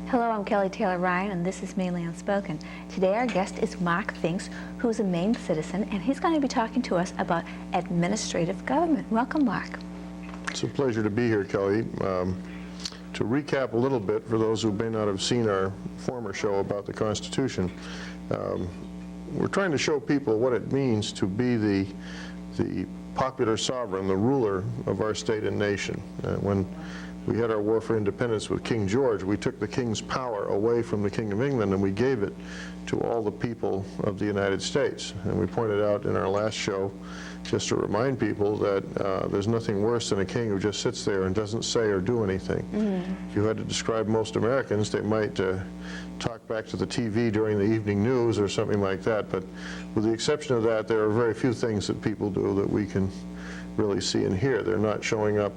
Hello, I'm Kelly Taylor Ryan, and this is Mainely Unspoken. Today our guest is Mark Finks, who is a Maine citizen, and he's going to be talking to us about administrative government. Welcome, Mark. It's a pleasure to be here, Kelly. To recap a little bit, for those who may not have seen our former show about the Constitution, we're trying to show people what it means to be the popular sovereign, the ruler of our state and nation. When we had our war for independence with King George, we took the king's power away from the King of England and we gave it to all the people of the United States. And we pointed out in our last show, just to remind people, that there's nothing worse than a king who just sits there and doesn't say or do anything. If you had to describe most Americans, they might talk back to the TV during the evening news or something like that, but with the exception of that, there are very few things that people do that we can really see and hear. They're not showing up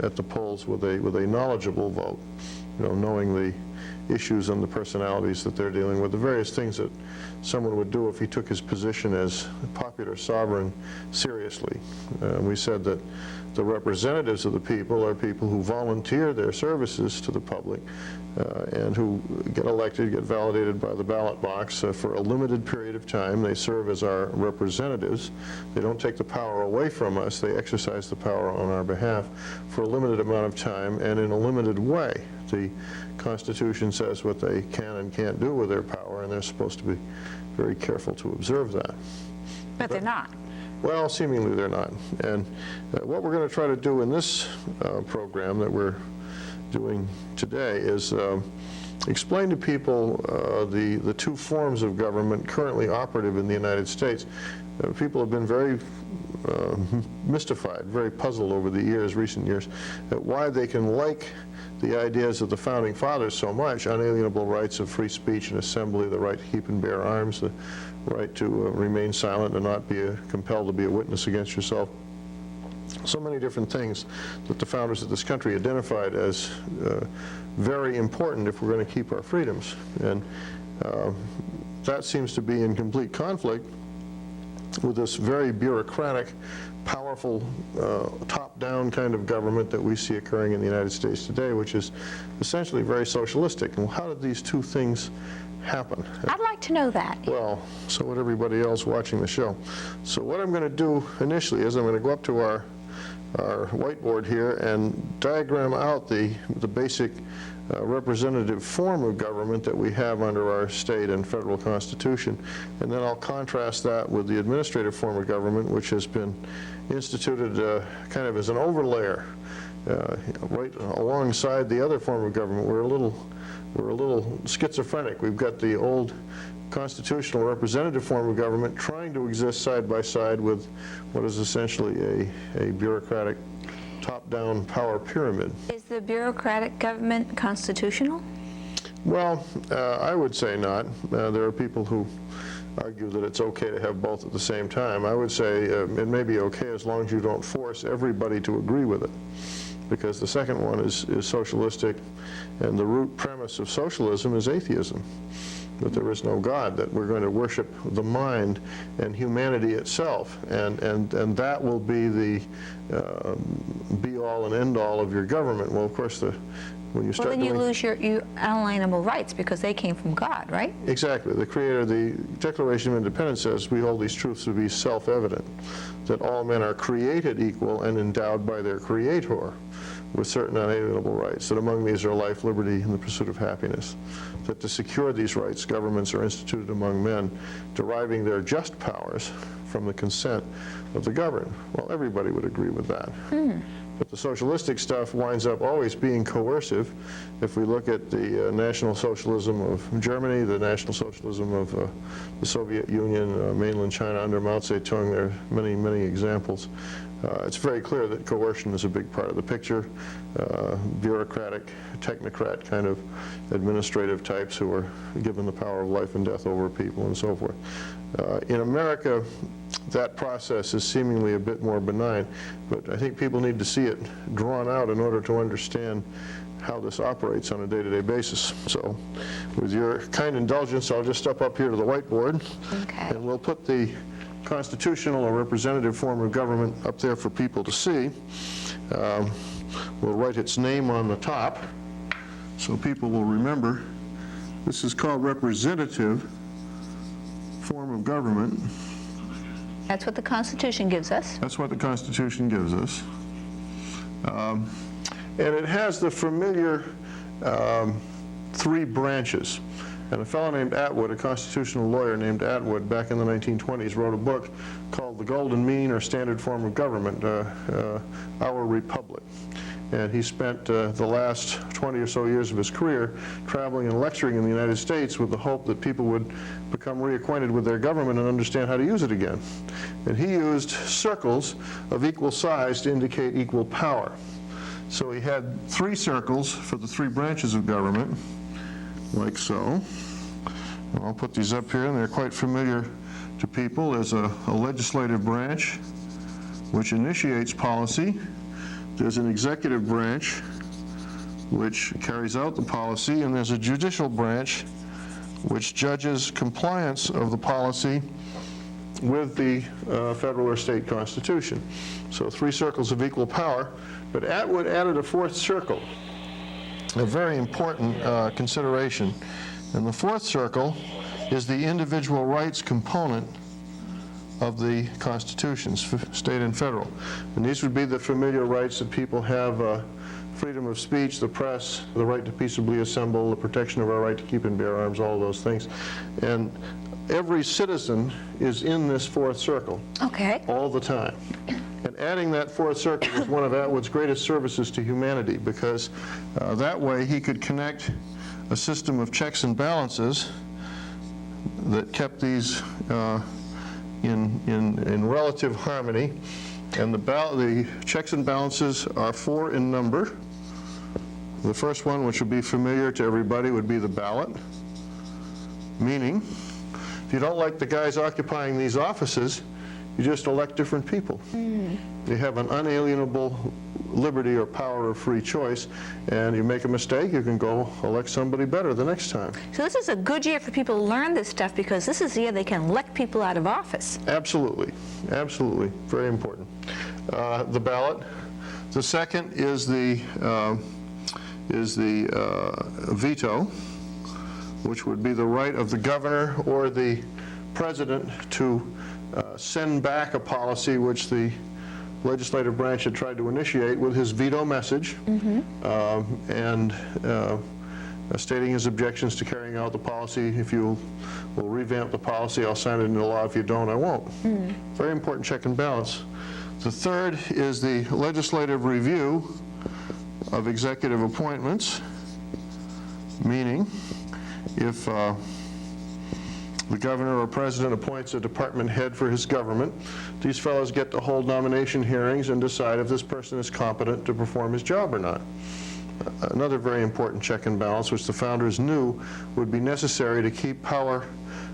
at the polls with a knowledgeable vote, knowing the issues and the personalities that they're dealing with, the various things that someone would do if he took his position as popular sovereign seriously. We said that the representatives of the people are people who volunteer their services to the public and who get elected, get validated by the ballot box for a limited period of time. They serve as our representatives. They don't take the power away from us. They exercise the power on our behalf for a limited amount of time and in a limited way. The Constitution says what they can and can't do with their power, and they're supposed to be very careful to observe that. But they're not. Well, seemingly they're not. And what we're going to try to do in this program that we're doing today is explain to people the two forms of government currently operative in the United States. People have been very mystified, very puzzled over the recent years, at why they can like the ideas of the Founding Fathers so much: unalienable rights of free speech and assembly, the right to keep and bear arms, the right to remain silent and not be compelled to be a witness against yourself. So many different things that the founders of this country identified as very important if we're going to keep our freedoms. And that seems to be in complete conflict with this very bureaucratic, powerful, top-down kind of government that we see occurring in the United States today, which is essentially very socialistic. And how did these two things happen? I'd like to know that. Well, so would everybody else watching the show. So what I'm going to do initially is I'm going to go up to our whiteboard here and diagram out the basic representative form of government that we have under our state and federal constitution, and then I'll contrast that with the administrative form of government, which has been instituted kind of as an overlayer right alongside the other form of government. We're a little schizophrenic. We've got the old constitutional representative form of government trying to exist side by side with what is essentially a bureaucratic top-down power pyramid. Is the bureaucratic government constitutional? Well, I would say not. There are people who argue that it's okay to have both at the same time. I would say it may be okay as long as you don't force everybody to agree with it, because the second one is socialistic, and the root premise of socialism is atheism, that there is no God, that we're going to worship the mind and humanity itself, and that will be the be-all and end-all of your government. Well, of course, when you start then you lose your unalienable rights because they came from God, right? Exactly. The Creator, the Declaration of Independence says we hold these truths to be self-evident, that all men are created equal and endowed by their Creator with certain unalienable rights, that among these are life, liberty, and the pursuit of happiness, that to secure these rights, governments are instituted among men, deriving their just powers from the consent of the governed. Well, everybody would agree with that. But the socialistic stuff winds up always being coercive. If we look at the National Socialism of Germany, the National Socialism of the Soviet Union, mainland China under Mao Zedong, there are many, many examples. It's very clear that coercion is a big part of the picture. Bureaucratic, technocrat kind of administrative types who are given the power of life and death over people and so forth. In America, that process is seemingly a bit more benign, but I think people need to see it drawn out in order to understand how this operates on a day-to-day basis. So with your kind indulgence, I'll just step up here to the whiteboard, and we'll put the constitutional or representative form of government up there for people to see. We'll write its name on the top so people will remember. This is called representative form of government. That's what the Constitution gives us. That's what the Constitution gives us. And it has the familiar three branches. And a fellow named Atwood, a constitutional lawyer named Atwood, back in the 1920s, wrote a book called The Golden Mean or Standard Form of Government, Our Republic. And he spent the last 20 or so years of his career traveling and lecturing in the United States with the hope that people would become reacquainted with their government and understand how to use it again. And he used circles of equal size to indicate equal power. So he had three circles for the three branches of government, like so. And I'll put these up here, and they're quite familiar to people. There's a legislative branch, which initiates policy. There's an executive branch, which carries out the policy, and there's a judicial branch, which judges compliance of the policy with the federal or state constitution. So three circles of equal power, but Atwood added a fourth circle, a very important consideration. And the fourth circle is the individual rights component of the constitutions, state and federal. And these would be the familiar rights that people have: freedom of speech, the press, the right to peaceably assemble, the protection of our right to keep and bear arms, all of those things. And every citizen is in this fourth circle. Okay. All the time. And adding that fourth circle was one of Atwood's greatest services to humanity, because that way he could connect a system of checks and balances that kept these in relative harmony. And the checks and balances are four in number. The first one, which would be familiar to everybody, would be the ballot, meaning if you don't like the guys occupying these offices, you just elect different people. You have an unalienable liberty or power of free choice, and you make a mistake, you can go elect somebody better the next time. So this is a good year for people to learn this stuff, because this is the year they can elect people out of office. Absolutely, absolutely, very important. The ballot. The second is the veto, which would be the right of the governor or the president to send back a policy which the legislative branch had tried to initiate with his veto message, and stating his objections to carrying out the policy. If you will revamp the policy, I'll sign it into law. If you don't, I won't. Very important check and balance. The third is the legislative review of executive appointments, meaning if the governor or president appoints a department head for his government, these fellows get to hold nomination hearings and decide if this person is competent to perform his job or not. Another very important check and balance, which the founders knew would be necessary to keep power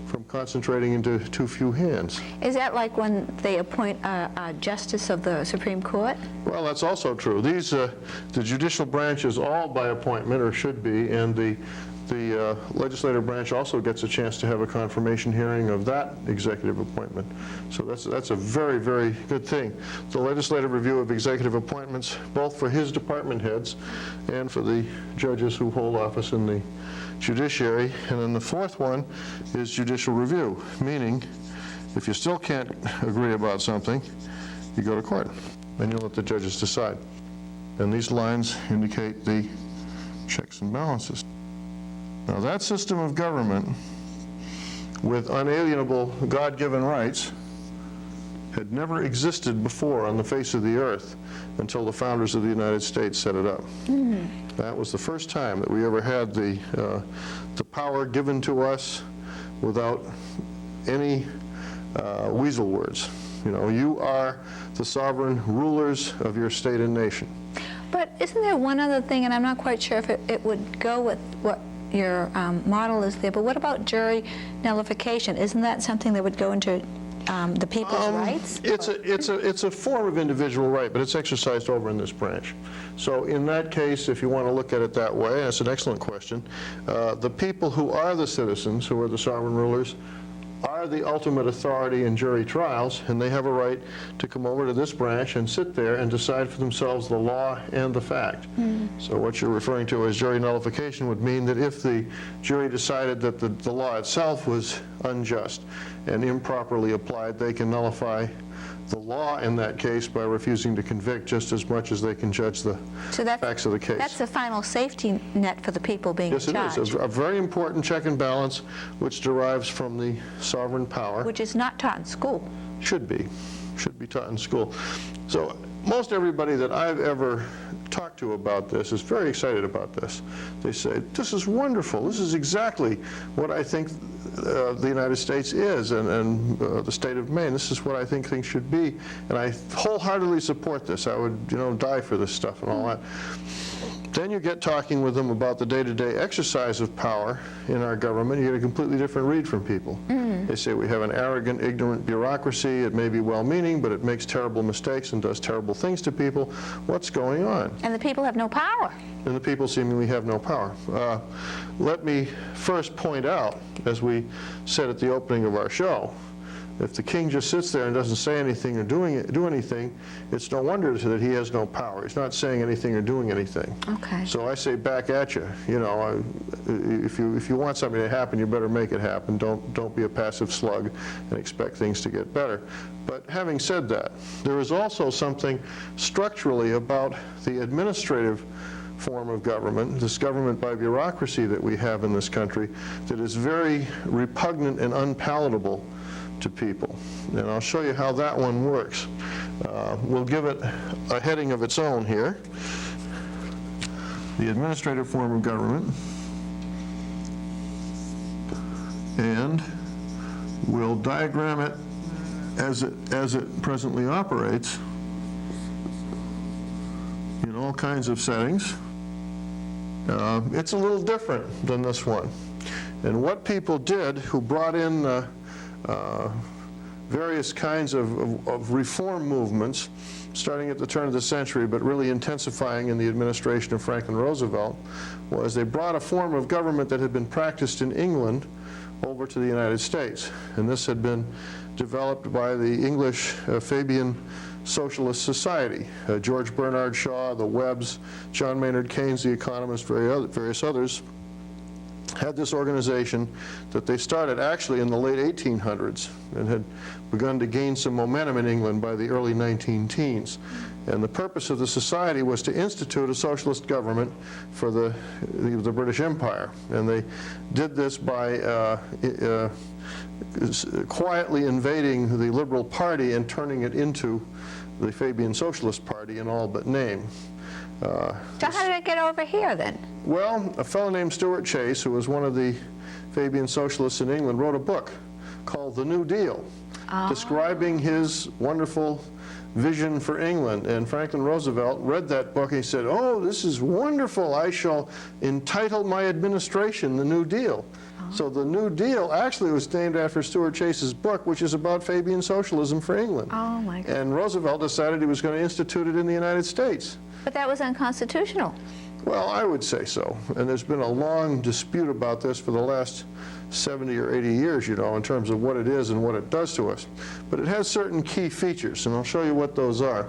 from concentrating into too few hands. Is that like when they appoint a justice of the Supreme Court? Well, that's also true. These, the judicial branch is all by appointment, or should be, and the legislative branch also gets a chance to have a confirmation hearing of that executive appointment. So that's a very, very good thing. The legislative review of executive appointments, both for his department heads and for the judges who hold office in the judiciary. And then the fourth one is judicial review, meaning if you still can't agree about something, you go to court and you let the judges decide. And these lines indicate the checks and balances. Now that system of government with unalienable God-given rights had never existed before on the face of the earth until the founders of the United States set it up. That was the first time that we ever had the power given to us without any weasel words. You know, you are the sovereign rulers of your state and nation. But isn't there one other thing, and I'm not quite sure if it would go with what your model is there, but what about jury nullification? Isn't that something that would go into the people's rights? It's a form of individual right, but it's exercised over in this branch. So in that case, if you want to look at it that way, that's an excellent question. The people who are the citizens, who are the sovereign rulers, are the ultimate authority in jury trials, and they have a right to come over to this branch and sit there and decide for themselves the law and the fact. So what you're referring to as jury nullification would mean that if the jury decided that the law itself was unjust and improperly applied, they can nullify the law in that case by refusing to convict just as much as they can judge the facts of the case. That's the final safety net for the people being Yes, charged. it is. A very important check and balance which derives from the sovereign power. Which is not taught in school. Should be taught in school. So most everybody that I've ever talked to about this is very excited about this. They say, this is wonderful. This is exactly what I think the United States is, and the state of Maine. This is what I think things should be, and I wholeheartedly support this. I would, die for this stuff and all that. Then you get talking with them about the day-to-day exercise of power in our government, you get a completely different read from people. They say we have an arrogant, ignorant bureaucracy. It may be well-meaning, but it makes terrible mistakes and does terrible things to people. What's going on? And the people have no power. And the people seemingly have no power. Let me first point out, as we said at the opening of our show, if the king just sits there and doesn't say anything or do anything, it's no wonder that he has no power. He's not saying anything or doing anything. Okay. So I say back at you. If you want something to happen, you better make it happen. Don't be a passive slug and expect things to get better. But having said that, there is also something structurally about the administrative form of government, this government by bureaucracy that we have in this country, that is very repugnant and unpalatable to people. And I'll show you how that one works. We'll give it a heading of its own here. The administrative form of government. And we'll diagram it as it presently operates in all kinds of settings. It's a little different than this one. And what people did who brought in various kinds of reform movements, starting at the turn of the century, but really intensifying in the administration of Franklin Roosevelt, was they brought a form of government that had been practiced in England over to the United States. And this had been developed by the English Fabian Socialist Society. George Bernard Shaw, the Webbs, John Maynard Keynes, the economist, various others, had this organization that they started actually in the late 1800s and had begun to gain some momentum in England by the early 19-teens. And the purpose of the society was to institute a socialist government for the British Empire. And they did this by quietly invading the Liberal Party and turning it into the Fabian Socialist Party in all but name. So how did it get over here then? Well, a fellow named Stuart Chase, who was one of the Fabian Socialists in England, wrote a book called The New Deal, describing his wonderful vision for England. And Franklin Roosevelt read that book and he said, "Oh, this is wonderful. I shall entitle my administration The New Deal." So the New Deal actually was named after Stuart Chase's book, which is about Fabian socialism for England. Oh my God. And Roosevelt decided he was going to institute it in the United States. But that was unconstitutional. Well, I would say so. And there's been a long dispute about this for the last 70 or 80 years, in terms of what it is and what it does to us. But it has certain key features, and I'll show you what those are.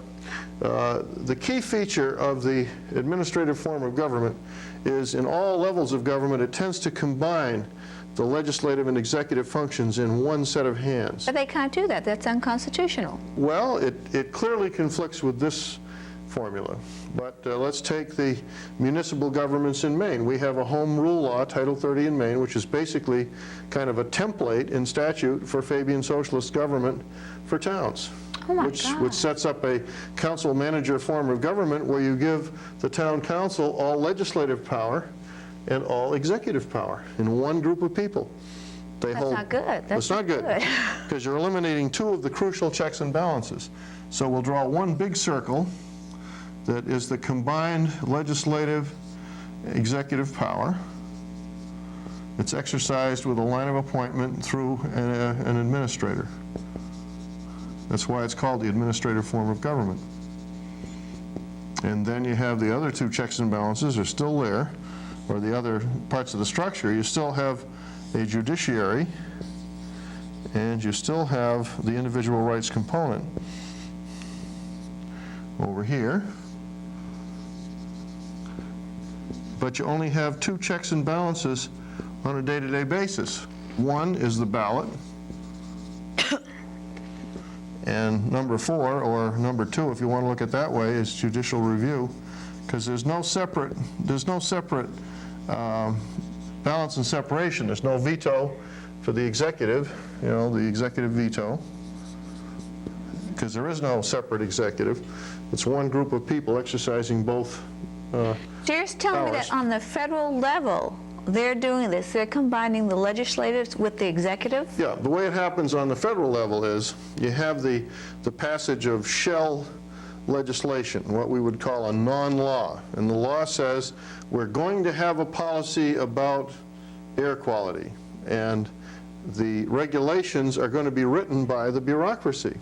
The key feature of the administrative form of government is in all levels of government, it tends to combine the legislative and executive functions in one set of hands. But they can't do that. That's unconstitutional. Well, it clearly conflicts with this formula. But let's take the municipal governments in Maine. We have a home rule law, Title 30 in Maine, which is basically kind of a template in statute for Fabian socialist government for towns. Oh my which God. sets up a council manager form of government where you give the town council all legislative power and all executive power in one group of people. That's not good. That's not good because you're eliminating two of the crucial checks and balances. So we'll draw one big circle that is the combined legislative executive power. It's exercised with a line of appointment through an administrator. That's why it's called the administrative form of government. And then you have the other two checks and balances are still there, or the other parts of the structure. You still have a judiciary and you still have the individual rights component over here, but you only have two checks and balances on a day-to-day basis. One is the ballot, and number 4, or number 2, if you want to look at it that way, is judicial review, because there's no separate balance and separation. There's no veto for the executive, the executive veto, because there is no separate executive. It's one group of people exercising both So you're telling me that on the federal level, they're doing this, they're combining the legislators with the executive? Yeah, the way it happens on the federal level is you have the passage of shell legislation, what we would call a non-law. And the law says we're going to have a policy about air quality, and the regulations are going to be written by the bureaucracy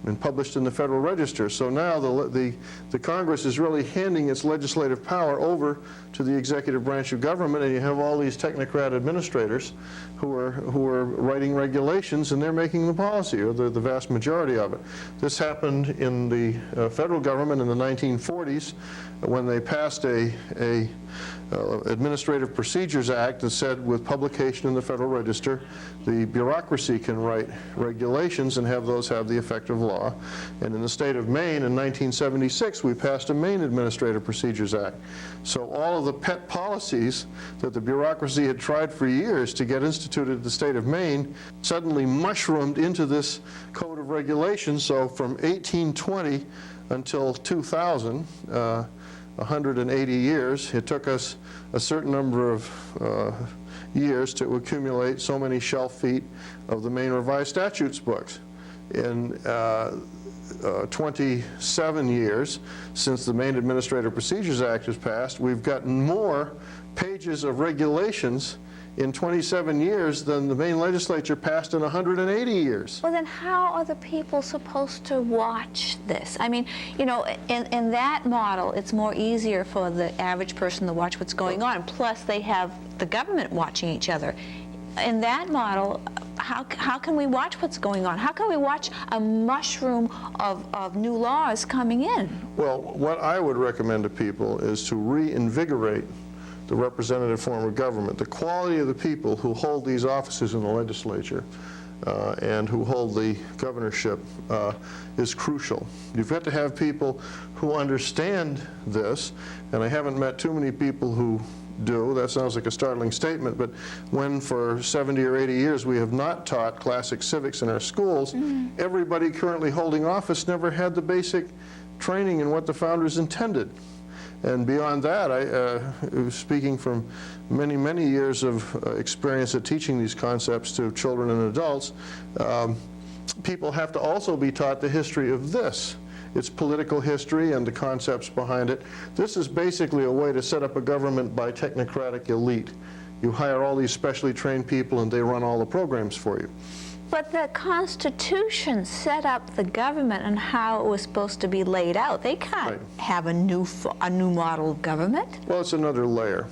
and published in the Federal Register. So now the Congress is really handing its legislative power over to the executive branch of government, and you have all these technocrat administrators who are writing regulations, and they're making the policy, or the vast majority of it. This happened in the federal government in the 1940s when they passed a Administrative Procedures Act that said with publication in the Federal Register, the bureaucracy can write regulations and have those have the effect of law. And in the state of Maine in 1976, we passed a Maine Administrative Procedures Act. So all of the pet policies that the bureaucracy had tried for years to get instituted in the state of Maine suddenly mushroomed into this code of regulations. So from 1820 until 2000, 180 years. It took us a certain number of years to accumulate so many shelf feet of the Maine Revised Statutes books. In 27 years since the Maine Administrative Procedures Act was passed, we've gotten more pages of regulations in 27 years than the Maine legislature passed in 180 years. Well, then how are the people supposed to watch this? I mean, in that model, it's more easier for the average person to watch what's going on. Plus, they have the government watching each other. In that model, how can we watch what's going on? How can we watch a mushroom of new laws coming in? Well, what I would recommend to people is to reinvigorate the representative form of government. The quality of the people who hold these offices in the legislature and who hold the governorship is crucial. You've got to have people who understand this, and I haven't met too many people who do. That sounds like a startling statement, but when for 70 or 80 years we have not taught classic civics in our schools, everybody currently holding office never had the basic training in what the founders intended. And beyond that, speaking from many, many years of experience at teaching these concepts to children and adults, people have to also be taught the history of this, its political history and the concepts behind it. This is basically a way to set up a government by technocratic elite. You hire all these specially trained people and they run all the programs for you. But the Constitution set up the government and how it was supposed to be laid out. They can't have a new model of government. Well, it's another layer.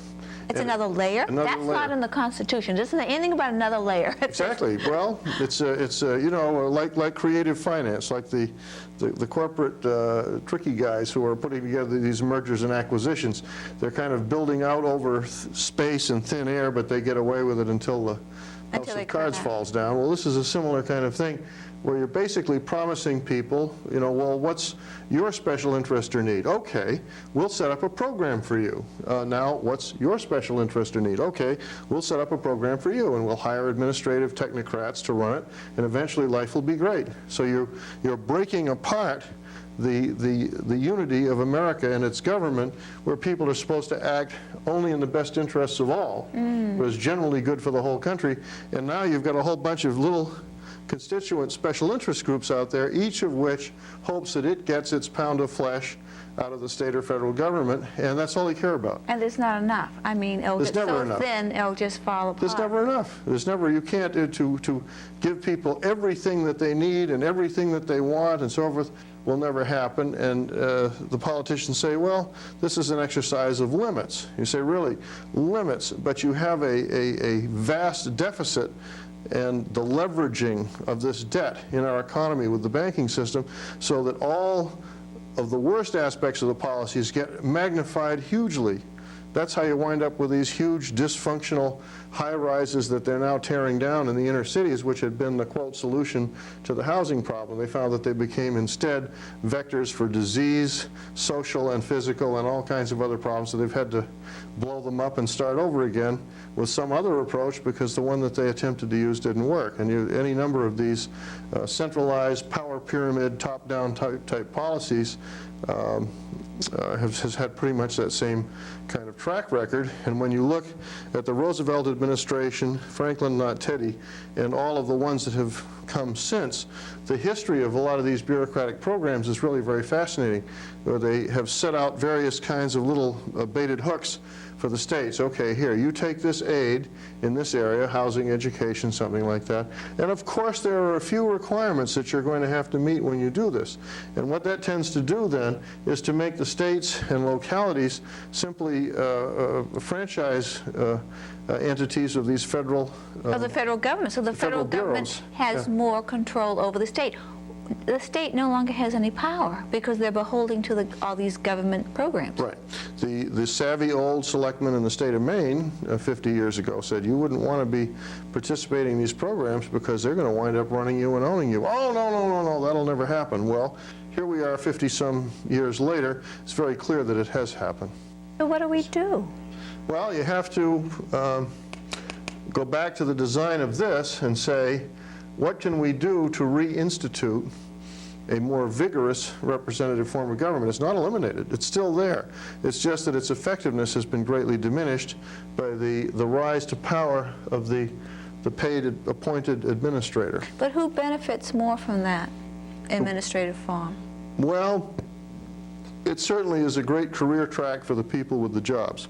It's another layer? That's not in the Constitution. It doesn't say anything about another layer. Exactly. Well, it's like creative finance, like the corporate tricky guys who are putting together these mergers and acquisitions. They're kind of building out over space and thin air, but they get away with it until the house of cards falls down. Well, this is a similar kind of thing where you're basically promising people, well, what's your special interest or need? Okay, we'll set up a program for you. Now, what's your special interest or need? Okay, we'll set up a program for you, and we'll hire administrative technocrats to run it, and eventually life will be great. So you're breaking apart the unity of America and its government, where people are supposed to act only in the best interests of all, but is generally good for the whole country. And now you've got a whole bunch of little constituent special interest groups out there, each of which hopes that it gets its pound of flesh out of the state or federal government, and that's all they care about. And there's not enough. I mean, it'll get so thin, it'll just fall apart. There's never enough. You can't, to give people everything that they need and everything that they want and so forth will never happen. And the politicians say, well, this is an exercise of limits. You say, really, limits, but you have a vast deficit and the leveraging of this debt in our economy with the banking system, so that all of the worst aspects of the policies get magnified hugely. That's how you wind up with these huge dysfunctional high-rises that they're now tearing down in the inner cities, which had been the, quote, solution to the housing problem. They found that they became instead vectors for disease, social and physical, and all kinds of other problems, so they've had to blow them up and start over again with some other approach, because the one that they attempted to use didn't work. And any number of these centralized power pyramid, top-down type policies has had pretty much that same kind of track record. And when you look at the Roosevelt administration, Franklin, not Teddy, and all of the ones that have come since, the history of a lot of these bureaucratic programs is really very fascinating, where they have set out various kinds of little baited hooks for the states. Okay, here, you take this aid in this area, housing, education, something like that. And of course, there are a few requirements that you're going to have to meet when you do this. And what that tends to do then is to make the states and localities simply franchise entities of these federal Of the federal government. So the federal government bureaus. has more control over the state. The state no longer has any power because they're beholden to all these government programs. Right. The savvy old selectmen in the state of Maine 50 years ago said you wouldn't want to be participating in these programs because they're going to wind up running you and owning you. Oh, no, no, no, no, that'll never happen. Well, here we are 50-some years later. It's very clear that it has happened. So what do we do? Well, you have to go back to the design of this and say, what can we do to reinstitute a more vigorous representative form of government? It's not eliminated. It's still there. It's just that its effectiveness has been greatly diminished by the rise to power of the paid, appointed administrator. But who benefits more from that administrative form? Well, it certainly is a great career track for the people with the jobs.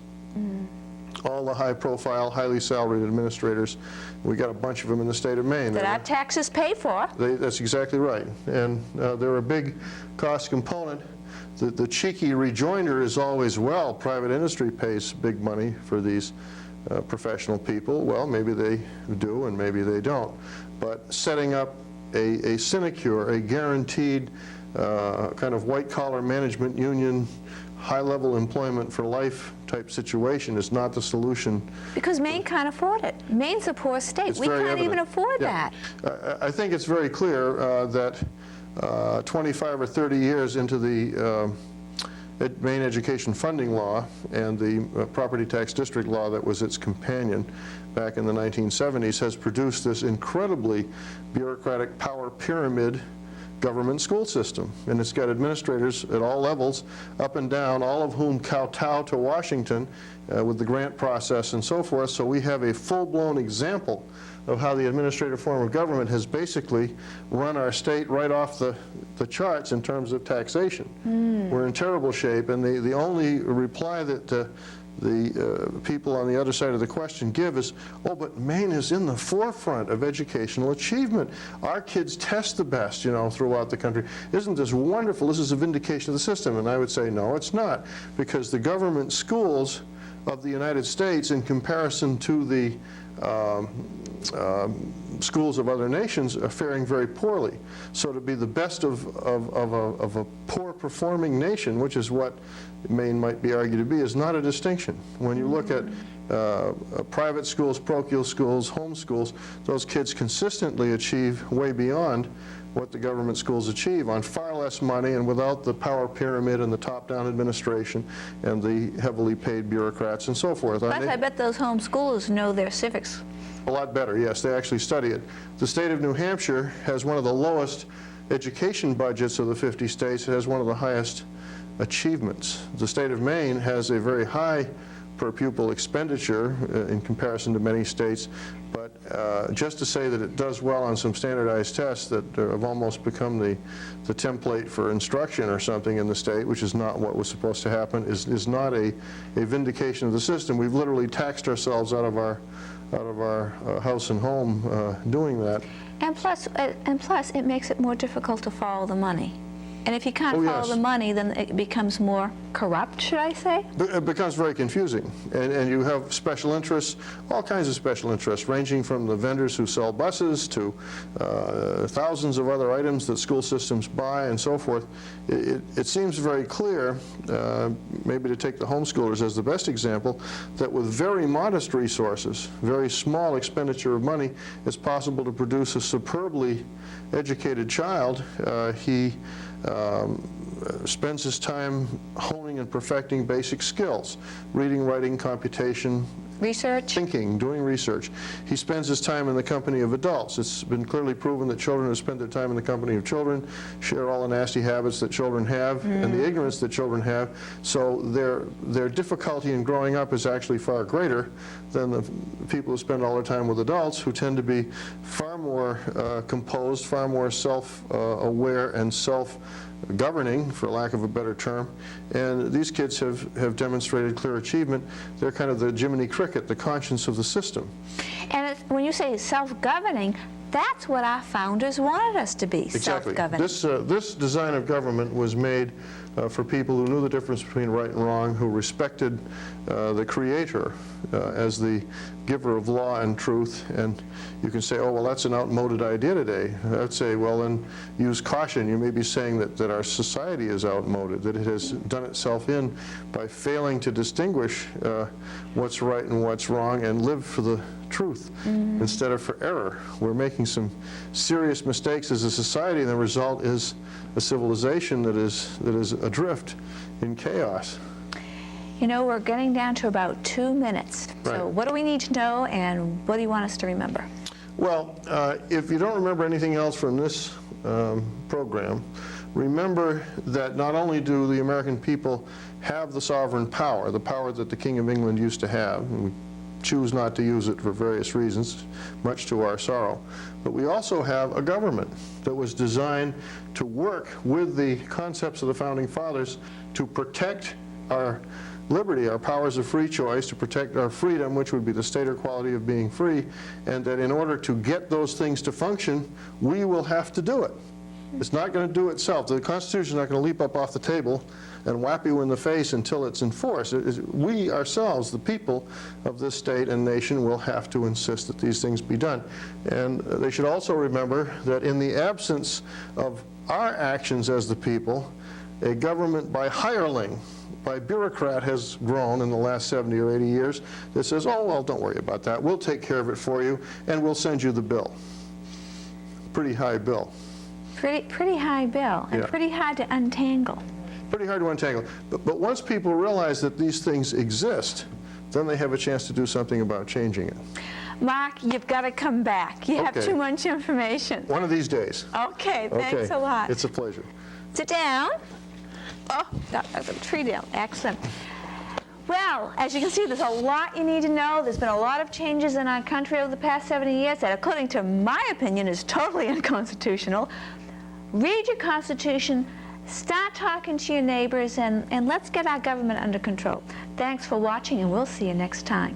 All the high-profile, highly salaried administrators, we got a bunch of them in the state of Maine. That our taxes pay for. That's exactly right. And they're a big cost component. The cheeky rejoinder is always, well, private industry pays big money for these professional people. Well, maybe they do and maybe they don't. But setting up a sinecure, a guaranteed kind of white-collar management union, high-level employment for life type situation is not the solution. Because Maine can't afford it. Maine's a poor state. We can't even afford that. I think it's very clear that 25 or 30 years into the Maine education funding law and the property tax district law that was its companion back in the 1970s has produced this incredibly bureaucratic power pyramid government school system. And it's got administrators at all levels, up and down, all of whom kowtow to Washington with the grant process and so forth. So we have a full-blown example of how the administrative form of government has basically run our state right off the charts in terms of taxation. We're in terrible shape, and the only reply that the people on the other side of the question give is, oh, but Maine is in the forefront of educational achievement. Our kids test the best, you know, throughout the country. Isn't this wonderful? This is a vindication of the system. And I would say, no, it's not, because the government schools of the United States, in comparison to the schools of other nations, are faring very poorly. So to be the best of a poor-performing nation, which is what Maine might be argued to be, is not a distinction. When you look at private schools, parochial schools, home schools, those kids consistently achieve way beyond what the government schools achieve on far less money and without the power pyramid and the top-down administration and the heavily paid bureaucrats and so forth. Plus, I bet those home schools know their civics. A lot better, yes. They actually study it. The state of New Hampshire has one of the lowest education budgets of the 50 states. It has one of the highest achievements. The state of Maine has a very high per pupil expenditure in comparison to many states, but just to say that it does well on some standardized tests that have almost become the template for instruction or something in the state, which is not what was supposed to happen, is not a vindication of the system. We've literally taxed ourselves out of our house and home doing that. And plus, it makes it more difficult to follow the money. And if you can't Oh, follow yes. the money, then it becomes more corrupt, should I say? It becomes very confusing, and you have special interests, all kinds of special interests, ranging from the vendors who sell buses to thousands of other items that school systems buy and so forth. It seems very clear, maybe to take the homeschoolers as the best example, that with very modest resources, very small expenditure of money, it's possible to produce a superbly educated child. He spends his time honing and perfecting basic skills, reading, writing, computation, Research? thinking, doing research. He spends his time in the company of adults. It's been clearly proven that children who spend their time in the company of children share all the nasty habits that children have and the ignorance that children have. So their difficulty in growing up is actually far greater than the people who spend all their time with adults, who tend to be far more composed, far more self-aware and self-governing, for lack of a better term. And these kids have demonstrated clear achievement. They're kind of the Jiminy Cricket, the conscience of the system. And when you say self-governing, that's what our founders wanted us to be, Exactly. self-governing. This design of government was made for people who knew the difference between right and wrong, who respected the Creator as the giver of law and truth. And you can say, oh, well, that's an outmoded idea today. I'd say, well, then use caution. You may be saying that our society is outmoded, that it has done itself in by failing to distinguish what's right and what's wrong and live for the truth instead of for error. We're making some serious mistakes as a society, and the result is a civilization that is adrift in chaos. You know, we're getting down to about 2 minutes. So Right. what do we need to know, and what do you want us to remember? Well, if you don't remember anything else from this program, remember that not only do the American people have the sovereign power, the power that the King of England used to have, and we choose not to use it for various reasons, much to our sorrow, but we also have a government that was designed to work with the concepts of the Founding Fathers to protect our liberty, our powers of free choice, to protect our freedom, which would be the state or quality of being free, and that in order to get those things to function, we will have to do it. It's not going to do itself. The Constitution is not going to leap up off the table and whap you in the face until it's enforced. We ourselves, the people of this state and nation, will have to insist that these things be done. And they should also remember that in the absence of our actions as the people, a government by hireling, by bureaucrat has grown in the last 70 or 80 years that says, oh, well, don't worry about that. We'll take care of it for you, and we'll send you the bill. Pretty high bill. Pretty high bill, and Yeah. pretty hard to untangle. Pretty hard to untangle. But once people realize that these things exist, then they have a chance to do something about changing it. Mark, you've got to come back. You have Okay. too much information. One of these days. Okay, thanks a lot. It's a pleasure. Sit down. Oh, that's a tree down. Excellent. Well, as you can see, there's a lot you need to know. There's been a lot of changes in our country over the past 70 years that, according to my opinion, is totally unconstitutional. Read your Constitution, start talking to your neighbors, and let's get our government under control. Thanks for watching, and we'll see you next time.